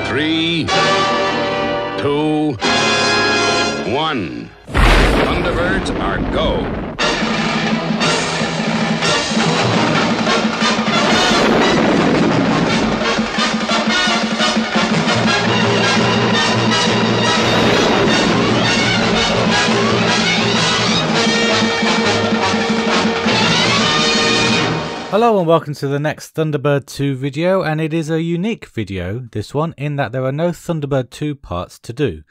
3, 2, 1. Thunderbirds are go. Hello and welcome to the next Thunderbird 2 video, and it is a unique video, this one, in that there are no Thunderbird 2 parts to do.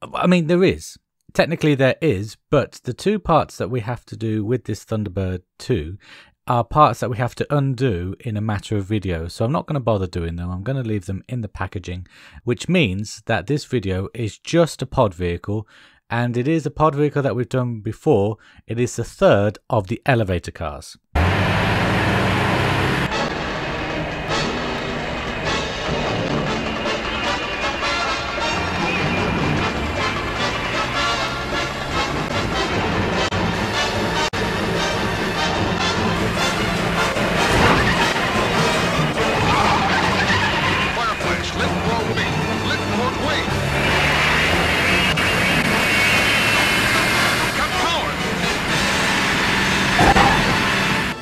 I mean, there is. Technically there is, but the two parts that we have to do with this Thunderbird 2 are parts that we have to undo in a matter of video. So I'm not going to bother doing them. I'm going to leave them in the packaging, which means that this video is just a pod vehicle, and it is a pod vehicle that we've done before. It is the third of the elevator cars.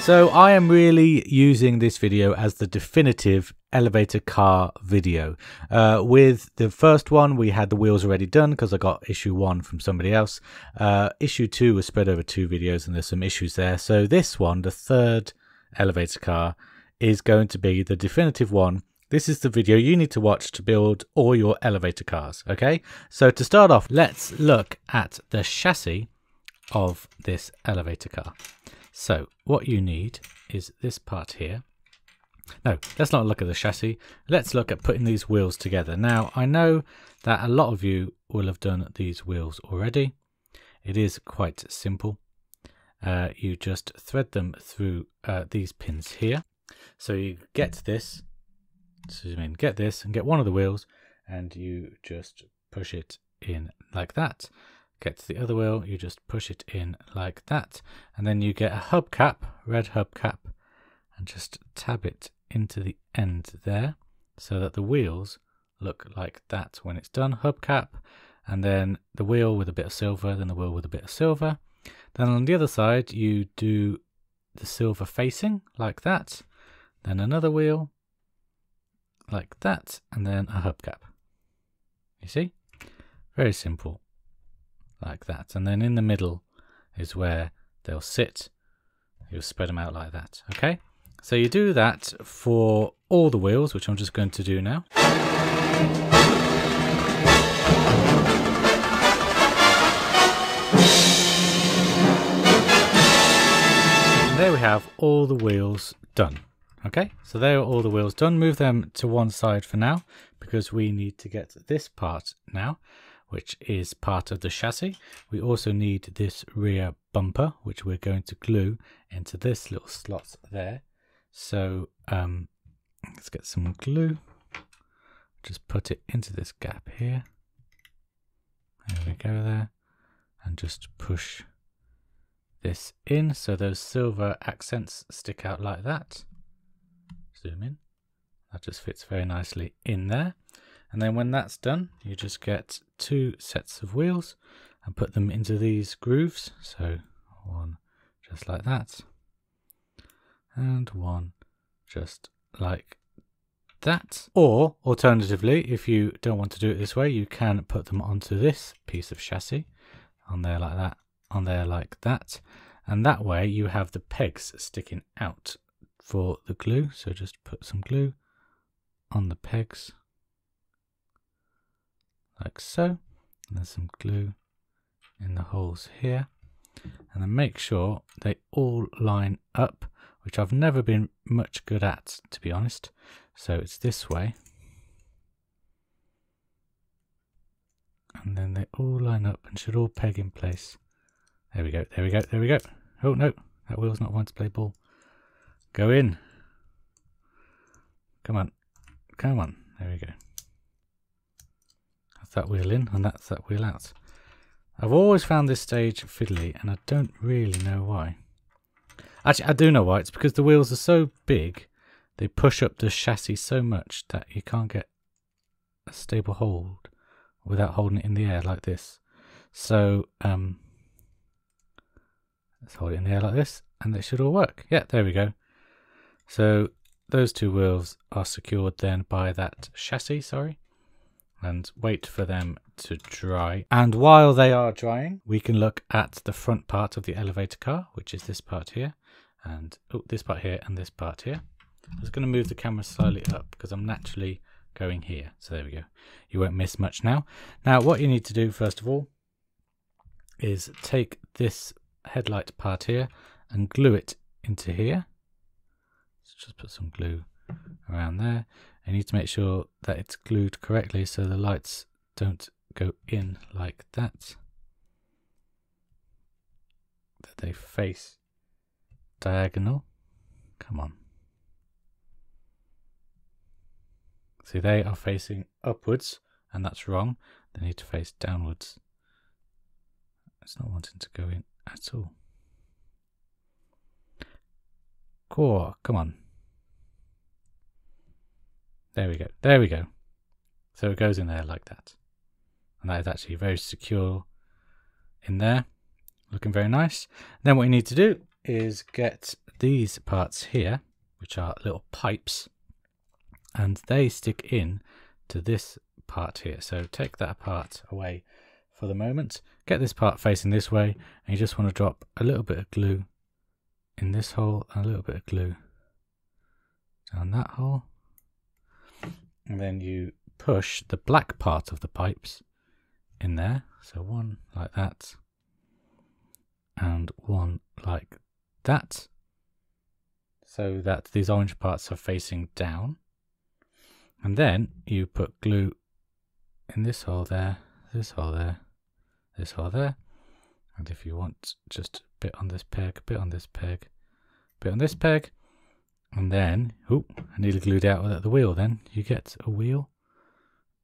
So I am really using this video as the definitive elevator car video. With the first one, we had the wheels already done because I got issue 1 from somebody else. Issue 2 was spread over 2 videos and there's some issues there. So this one, the third elevator car, is going to be the definitive one. This is the video you need to watch to build all your elevator cars. Okay, so to start off, let's look at the chassis of this elevator car. So what you need is this part here. No, let's not look at the chassis. Let's look at putting these wheels together. Now, I know that a lot of you will have done these wheels already. It is quite simple. You just thread them through these pins here. So you get this, get this and get one of the wheels, and you just push it in like that. Get to the other wheel, you just push it in like that, and then you get a hubcap, red hubcap, and just tab it into the end there so that the wheels look like that when it's done. Hubcap, and then the wheel with a bit of silver, then the wheel with a bit of silver. Then on the other side you do the silver facing like that, then another wheel like that, and then a hubcap. You see? Very simple. Like that, and then in the middle is where they'll sit. You'll spread them out like that. Okay, so you do that for all the wheels, which I'm just going to do now. And there we have all the wheels done. Okay, so there are all the wheels done. Move them to one side for now because we need to get this part now, which is part of the chassis. We also need this rear bumper, which we're going to glue into this little slot there. So let's get some glue. Just put it into this gap here. There we go there. And just push this in so those silver accents stick out like that. Zoom in. That just fits very nicely in there. And then when that's done, you just get 2 sets of wheels and put them into these grooves. So one just like that, and one just like that. Or alternatively, if you don't want to do it this way, you can put them onto this piece of chassis on there like that, on there like that. And that way you have the pegs sticking out for the glue. So just put some glue on the pegs. Like so, and there's some glue in the holes here, and then make sure they all line up, which I've never been much good at, to be honest. So it's this way, and then they all line up and should all peg in place. There we go, there we go, there we go. Oh no, that wheel's not wanting to play ball. Go in. Come on, come on, there we go. That wheel in and that's that wheel out. I've always found this stage fiddly and I don't really know why. Actually, I do know why. It's because the wheels are so big, they push up the chassis so much that you can't get a stable hold without holding it in the air like this. So let's hold it in the air like this, and it should all work. Yeah, there we go. So those two wheels are secured then by that chassis, and wait for them to dry. And while they are drying, we can look at the front part of the elevator car, which is this part here, and this part here, and this part here. I'm just going to move the camera slightly up because I'm naturally going here. So there we go. You won't miss much now. Now what you need to do first of all is take this headlight part here and glue it into here. So just put some glue around there. You need to make sure that it's glued correctly so the lights don't go in like that. That they face diagonal. Come on. See, they are facing upwards, and that's wrong. They need to face downwards. It's not wanting to go in at all. Cool, come on. There we go. There we go. So it goes in there like that. And that is actually very secure in there. Looking very nice. Then what you need to do is get these parts here, which are little pipes, and they stick in to this part here. So take that part away for the moment. Get this part facing this way, and you just want to drop a little bit of glue in this hole and a little bit of glue down that hole. And then you push the black part of the pipes in there. So one like that and one like that, so that these orange parts are facing down. And then you put glue in this hole there, this hole there, this hole there. And if you want, just a bit on this peg, a bit on this peg, a bit on this peg. And then, oh, I nearly glued out at the wheel then. You get a wheel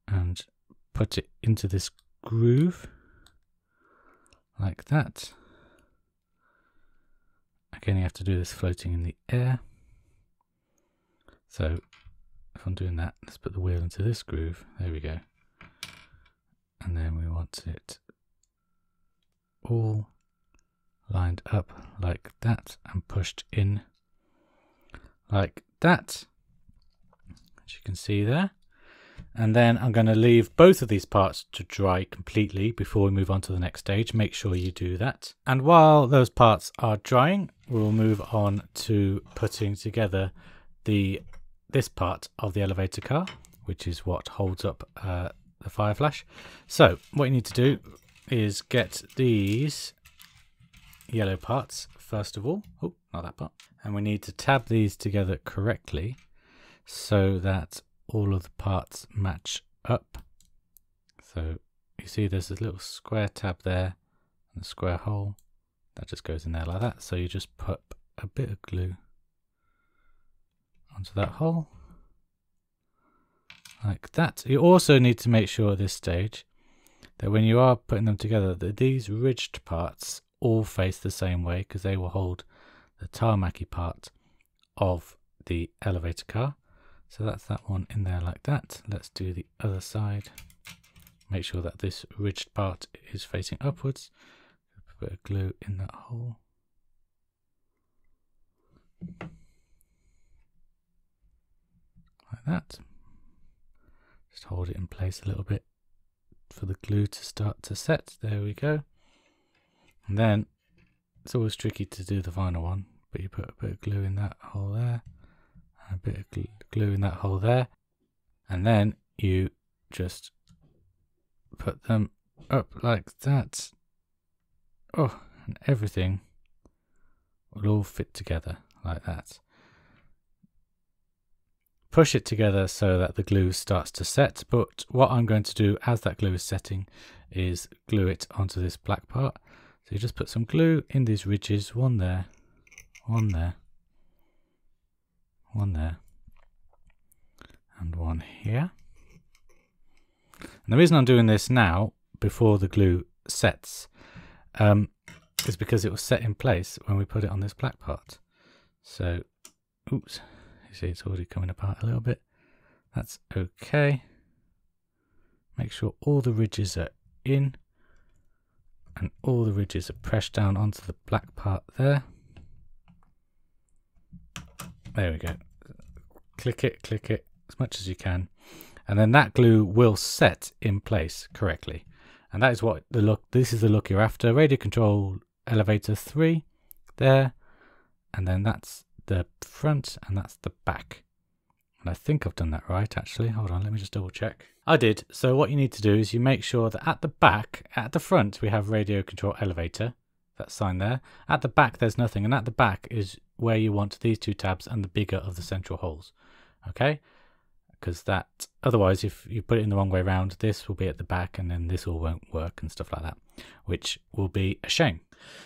and put it into this groove like that. Again, you have to do this floating in the air. So if I'm doing that, let's put the wheel into this groove. There we go. And then we want it all lined up like that and pushed in like that, as you can see there. And then I'm going to leave both of these parts to dry completely before we move on to the next stage. Make sure you do that. And while those parts are drying, we'll move on to putting together this part of the elevator car, which is what holds up the fire flash. So what you need to do is get these yellow parts first of all. Oh, not that part. And we need to tab these together correctly so that all of the parts match up. So you see there's a little square tab there and a square hole that just goes in there like that. So you just put a bit of glue onto that hole like that. You also need to make sure at this stage that when you are putting them together, that these ridged parts all face the same way, because they will hold the tarmacy part of the elevator car. So that's that one in there like that. Let's do the other side. Make sure that this ridged part is facing upwards. Put a bit of glue in that hole. Like that. Just hold it in place a little bit for the glue to start to set. There we go. And then it's always tricky to do the final one, but you put a bit of glue in that hole there, and a bit of glue in that hole there, and then you just put them up like that. Oh, and everything will all fit together like that. Push it together so that the glue starts to set, but what I'm going to do as that glue is setting is glue it onto this black part. So you just put some glue in these ridges, one there, one there, one there, and one here. And the reason I'm doing this now, before the glue sets, is because it will set in place when we put it on this black part. So, oops, you see it's already coming apart a little bit. That's okay. Make sure all the ridges are in and all the ridges are pressed down onto the black part there. There we go. Click it as much as you can. And then that glue will set in place correctly. And that is what the look, this is the look you're after. Radio control elevator 3 there. And then that's the front and that's the back. And I think I've done that right actually. Hold on, let me just double check. I did. So what you need to do is you make sure that at the back, at the front, we have radio control elevator. That sign there. At the back there's nothing, and at the back is where you want these two tabs and the bigger of the central holes. Okay? Because that, otherwise if you put it in the wrong way around, this will be at the back and then this all won't work and stuff like that, which will be a shame.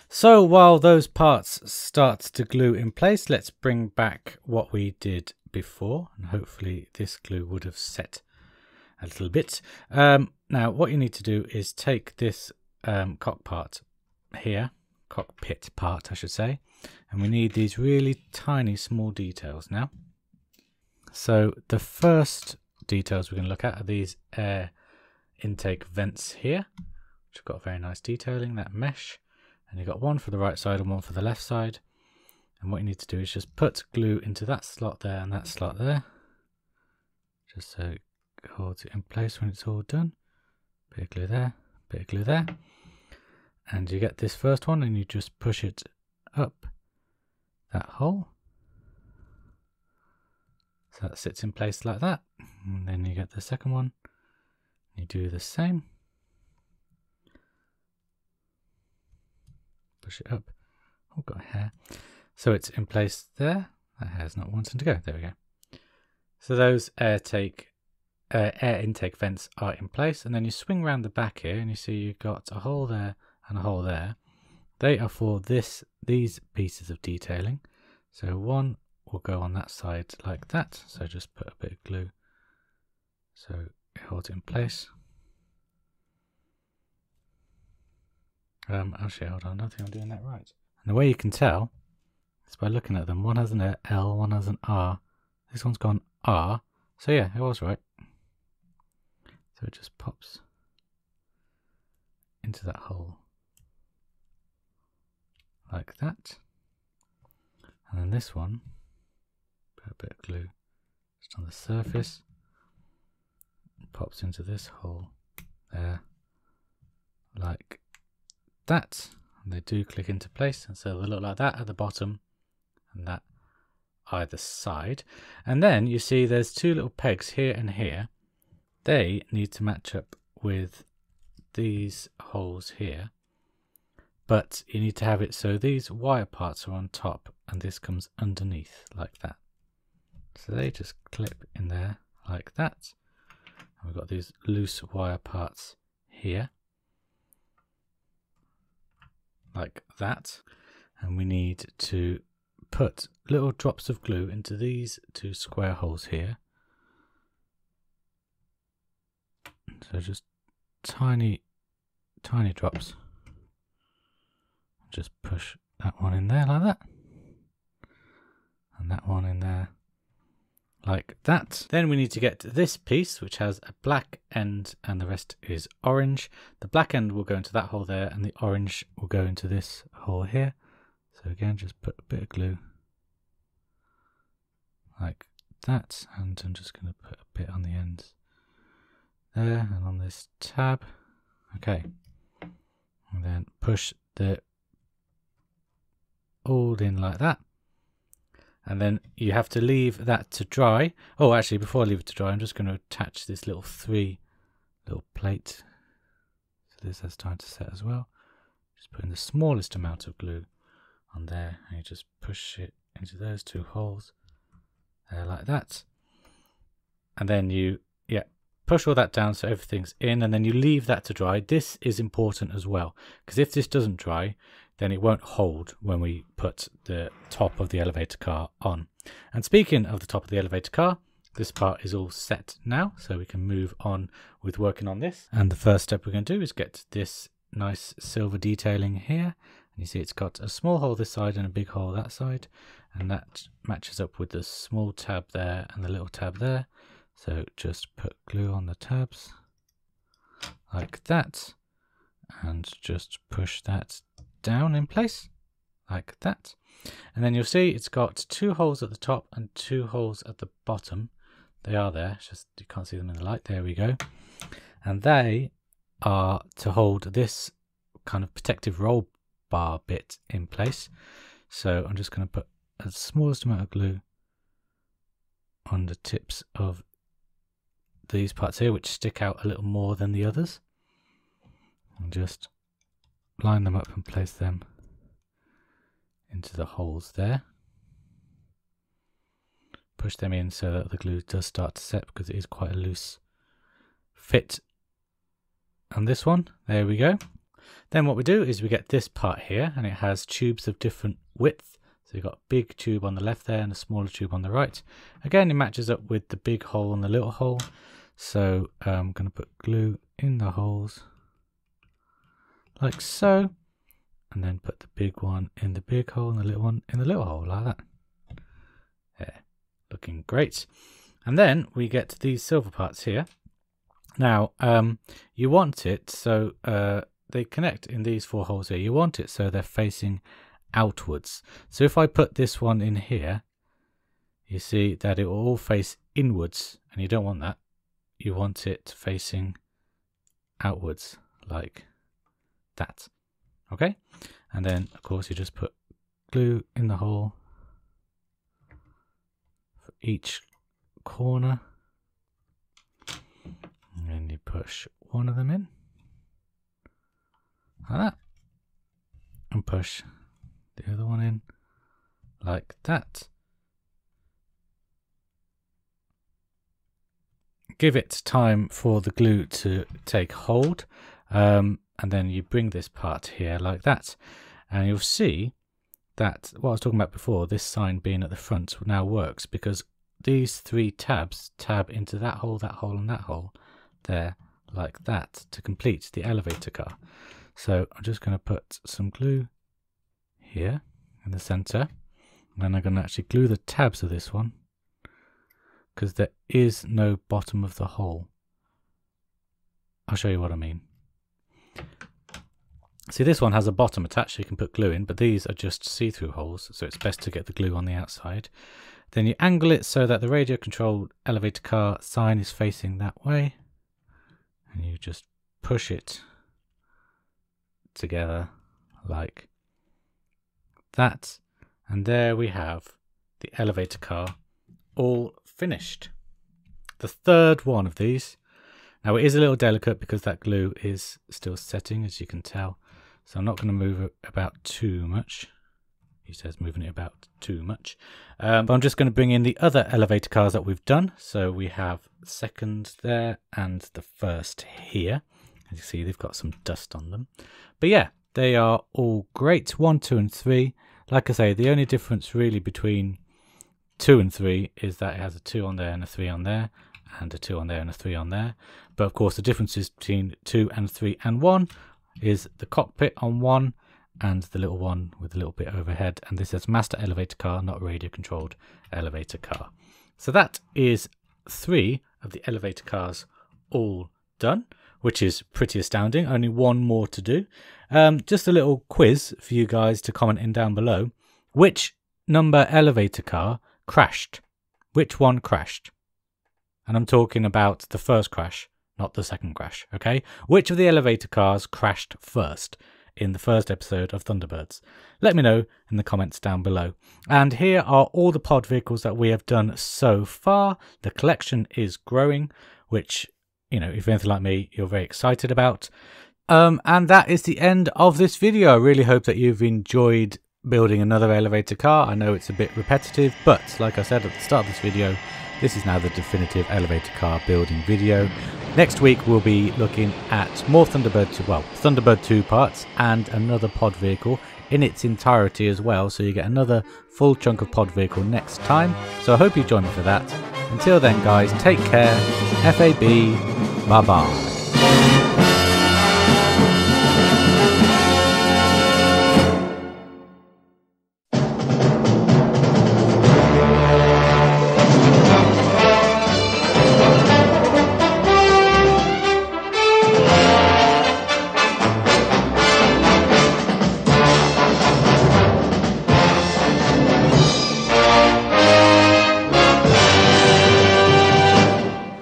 So while those parts start to glue in place, let's bring back what we did before, and hopefully this glue would have set a little bit. Now what you need to do is take this cockpit part I should say, and we need these really tiny small details now. So the first details we're going to look at are these air intake vents here, which have got very nice detailing, that mesh, and you've got one for the right side and one for the left side. And what you need to do is just put glue into that slot there and that slot there, just so it holds it in place when it's all done. Bit of glue there, bit of glue there, and you get this first one and you just push it up that hole. So that sits in place like that, and then you get the second one, you do the same, push it up. Oh, got a hair. So it's in place there. That hair's not wanting to go. There we go. So those air intake vents are in place, and then you swing around the back here and you see you've got a hole there and a hole there. They are for these pieces of detailing. So one will go on that side like that, so just put a bit of glue so it holds it in place. Actually, hold on, I don't think I'm doing that right. And the way you can tell is by looking at them. One has an L, one has an R. This one's gone R, so yeah, it was right. So it just pops into that hole like that. And then this one, put a bit of glue just on the surface, pops into this hole there like that, and they do click into place, and so they look like that at the bottom and that either side. And then you see there's two little pegs here and here. They need to match up with these holes here, but you need to have it so these wire parts are on top and this comes underneath like that. So they just clip in there like that. And we've got these loose wire parts here like that. And we need to put little drops of glue into these two square holes here. So just tiny drops. Just push that one in there like that. And that one in there like that. Then we need to get this piece, which has a black end and the rest is orange. The black end will go into that hole there and the orange will go into this hole here. So again, just put a bit of glue like that, and I'm just going to put a bit on the ends there and on this tab. Okay, and then push the all in like that, and then you have to leave that to dry. Oh, actually, before I leave it to dry, I'm just going to attach this little plate, so this has time to set as well. Just putting the smallest amount of glue on there, and you just push it into those two holes there like that, and then you push all that down so everything's in, and then you leave that to dry. This is important as well, because if this doesn't dry, then it won't hold when we put the top of the elevator car on. And speaking of the top of the elevator car, this part is all set now, so we can move on with working on this. And the first step we're going to do is get this nice silver detailing here. And you see it's got a small hole this side and a big hole that side, and that matches up with the small tab there and the little tab there. So just put glue on the tabs like that, and just push that down in place like that. And then you'll see it's got 2 holes at the top and 2 holes at the bottom. They are there, it's just you can't see them in the light. There we go. And they are to hold this kind of protective roll bar bit in place. So I'm just going to put the smallest amount of glue on the tips of these parts here, which stick out a little more than the others, and just line them up and place them into the holes there. Push them in so that the glue does start to set, because it is quite a loose fit on this one. There we go. Then what we do is we get this part here, and it has tubes of different width. So you've got a big tube on the left there and a smaller tube on the right. Again, it matches up with the big hole and the little hole. So I'm going to put glue in the holes like so, and then put the big one in the big hole and the little one in the little hole like that. There, looking great. And then we get these silver parts here. Now you want it so they connect in these 4 holes here. You want it so they're facing outwards. So if I put this one in here, you see that it will all face inwards, and you don't want that. You want it facing outwards like that. Okay, and then of course you just put glue in the hole for each corner, and then you push one of them in like that, and push the other one in like that. Give it time for the glue to take hold, and then you bring this part here like that, and you'll see that what I was talking about before, this sign being at the front, now works because these 3 tabs tab into that hole, and that hole there like that to complete the elevator car. So I'm just going to put some glue here in the center, and then I'm going to actually glue the tabs of this one, because there is no bottom of the hole. I'll show you what I mean. See, this one has a bottom attached, so you can put glue in, but these are just see-through holes, so it's best to get the glue on the outside. Then you angle it so that the radio-controlled elevator car sign is facing that way, and you just push it together like that, and there we have the elevator car all finished. The 3rd one of these. Now it is a little delicate because that glue is still setting, as you can tell, so I'm not going to move it about too much. He says moving it about too much, but I'm just going to bring in the other elevator cars that we've done. So we have the 2nd there and the 1st here. As you see, they've got some dust on them, but yeah, they are all great. 1, 2 and 3. Like I say, the only difference really between 2 and 3 is that it has a 2 on there and a 3 on there, and a 2 on there and a 3 on there. But of course the differences between 2 and 3 and 1 is the cockpit on 1 and the little one with a little bit overhead, and this says master elevator car, not radio controlled elevator car. So that is 3 of the elevator cars all done, which is pretty astounding. Only 1 more to do. Just a little quiz for you guys to comment in down below. Which number elevator car crashed? Which one crashed? And I'm talking about the first crash, not the second crash, okay? Which of the elevator cars crashed first in the first episode of Thunderbirds? Let me know in the comments down below. And here are all the pod vehicles that we have done so far. The collection is growing, which, you know, if you're anything like me, you're very excited about. And that is the end of this video. I really hope that you've enjoyed building another elevator car. I know it's a bit repetitive, but like I said at the start of this video, this is now the definitive elevator car building video. Next week we'll be looking at more Thunderbird 2, well, Thunderbird 2 parts and another pod vehicle in its entirety as well, so you get another full chunk of pod vehicle next time. So I hope you join me for that. Until then guys, take care, FAB, bye bye.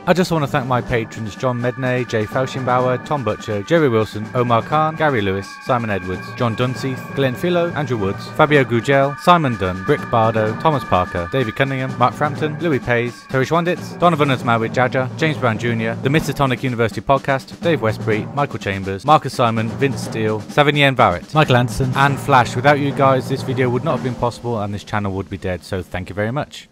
I just want to thank my patrons John Medney, Jay Fauschenbauer, Tom Butcher, Jerry Wilson, Omar Khan, Gary Lewis, Simon Edwards, John Dunseith, Glenn Philo, Andrew Woods, Fabio Gugel, Simon Dunn, Brick Bardo, Thomas Parker, David Cunningham, Mark Frampton, Louis Pays, Terry Schwanditz, Donovan Asmawid Jaja, James Brown Jr., The Mitatonic University Podcast, Dave Westbury, Michael Chambers, Marcus Simon, Vince Steele, Savigny Barrett, Michael Anderson, and Flash. Without you guys, this video would not have been possible and this channel would be dead, so thank you very much.